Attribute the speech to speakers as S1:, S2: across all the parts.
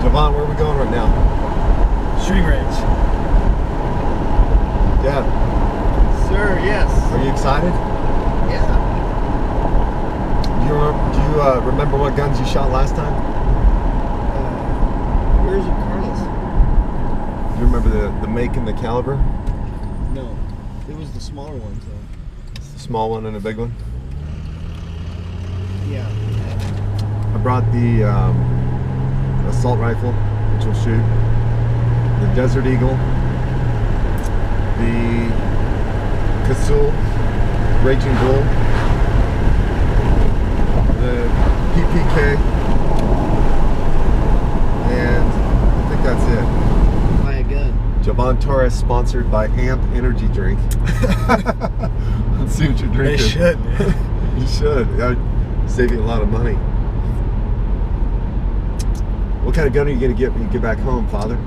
S1: Javon, where are we going right now?
S2: Shooting range.
S1: Dad.
S3: Sir, yes.
S1: Are you excited?
S3: Yeah.
S1: Do you remember what guns you shot last time?
S3: Where's your Carlos?
S1: Do you remember the make and the caliber?
S3: No. It was the smaller one, so.
S1: The small one and a big one?
S3: Yeah.
S1: I brought the assault rifle, which will shoot, the Desert Eagle, the Cazul Raging Bull, the PPK, and I think that's it.
S3: Buy a gun.
S1: Javon Torres, sponsored by Amp Energy Drink. Let's see what you're drinking.
S2: They should.
S1: You should. That would save you a lot of money. What kind of gun are you going to get when you get back home, Father?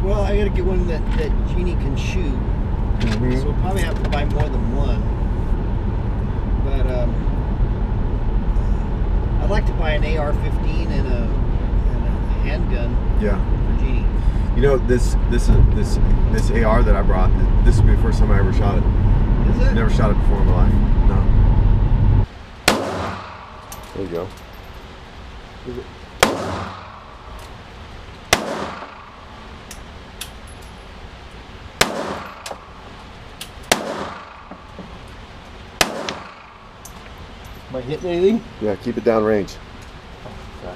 S3: Well, I gotta get one that Jeannie can shoot.
S1: Mm-hmm.
S3: So we'll probably have to buy more than one. But I'd like to buy an AR-15 and a handgun.
S1: Yeah.
S3: For Jeannie.
S1: You know, this AR that I brought, this will be the first time I ever shot it.
S3: Is it?
S1: Never shot it before in my life. No. There you go.
S3: Am I hitting anything?
S1: Yeah, keep it down range. Okay.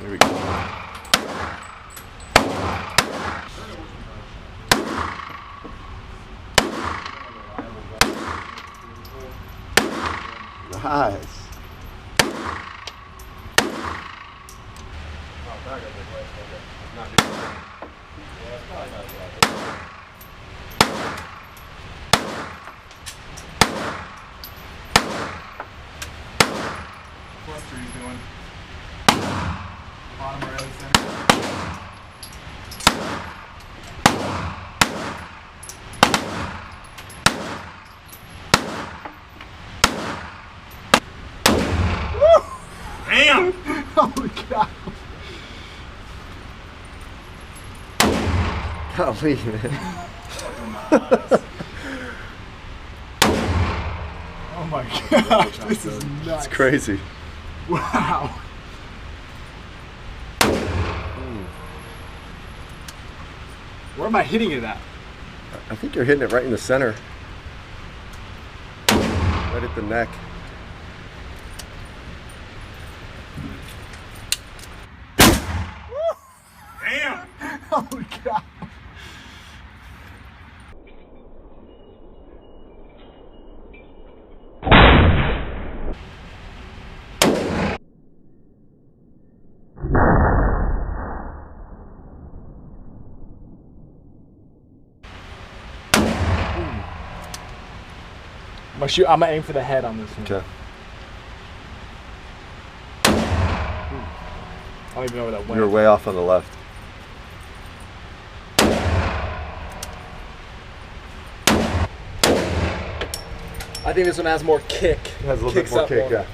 S1: There we go. Nice.
S2: Cluster he's doing. Bottom right of the center. Damn!
S1: Oh my God. Golly, man.
S2: Oh my gosh, this is nuts.
S1: It's crazy.
S2: Wow. Where am I hitting it at?
S1: I think you're hitting it right in the center. Right at the neck.
S2: Damn! Oh my God. I'm gonna aim for the head on this one.
S1: Okay.
S2: I don't even know where that went.
S1: You're way off on the left.
S2: I think this one has more kick.
S1: It has a little
S2: Kicks
S1: bit more
S2: up
S1: kick,
S2: more.
S1: yeah.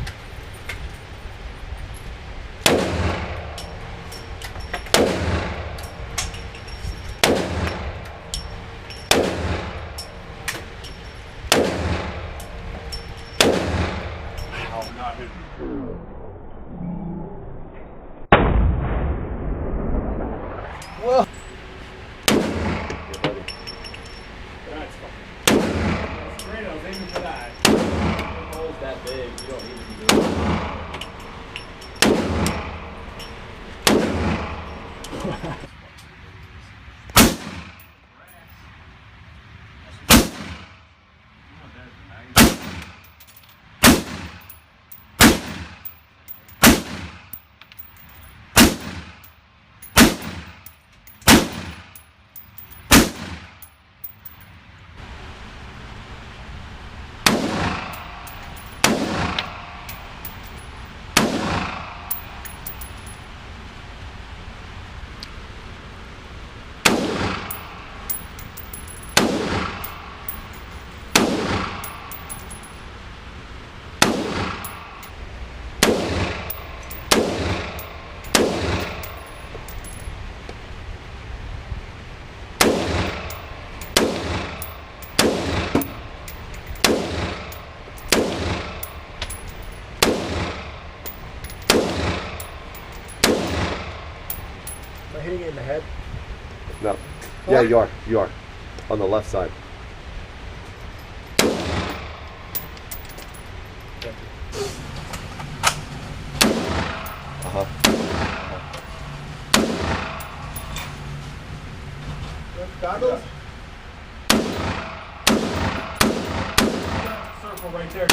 S2: Whoa.
S1: Yeah, buddy.
S2: That's fine. That's great, I was aiming for that. The hole's that big, you don't need to be doing it. ahead?
S1: No. Yeah, you are. You are. On the left side. Uh-huh.
S2: Goggles? Circle right there.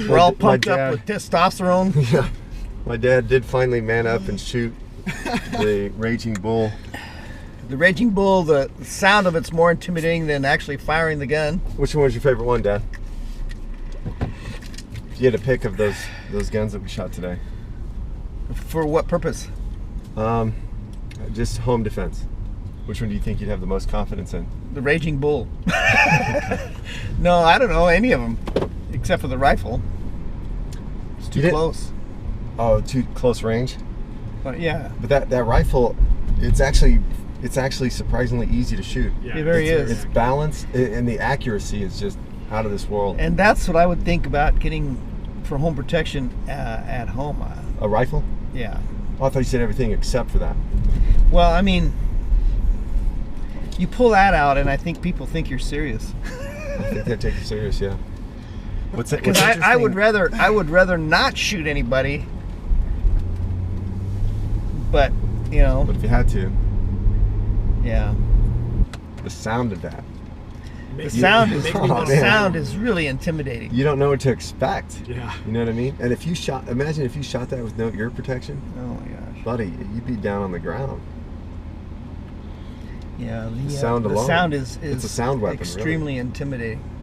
S3: We're all
S1: my
S3: pumped
S1: dad-
S3: up with testosterone.
S1: Yeah. My dad did finally man up and shoot the Raging Bull.
S3: The Raging Bull, the sound of it's more intimidating than actually firing the gun.
S1: Which one was your favorite one, Dad? If you had a pick of those guns that we shot today.
S3: For what purpose?
S1: Just home defense. Which one do you think you'd have the most confidence in?
S3: The Raging Bull. No, I don't know any of them, except for the rifle. It's too
S1: You didn't-
S3: close.
S1: Oh, too close range?
S3: But yeah,
S1: But that rifle, it's actually surprisingly easy to shoot.
S3: it very is.
S1: It's balanced, and the accuracy is just out of this world.
S3: And that's what I would think about getting for home protection at home.
S1: A rifle?
S3: Yeah.
S1: Oh, I thought you said everything except for that.
S3: Well, I mean, you pull that out, and I think people think you're serious.
S1: I think they take you serious, yeah. What's
S3: Because I would rather not shoot anybody. But you know,
S1: But if you had to,
S3: yeah.
S1: the sound of that.
S3: The sound is
S1: Oh,
S3: the
S1: man.
S3: sound is really intimidating.
S1: You don't know what to expect.
S2: Yeah.
S1: You know what I mean? And if you imagine if you shot that with no ear protection,
S3: Oh my gosh.
S1: buddy, you'd be down on the ground.
S3: Yeah.
S1: The sound
S3: the
S1: alone.
S3: sound is
S1: It's a sound weapon, really.
S3: extremely intimidating.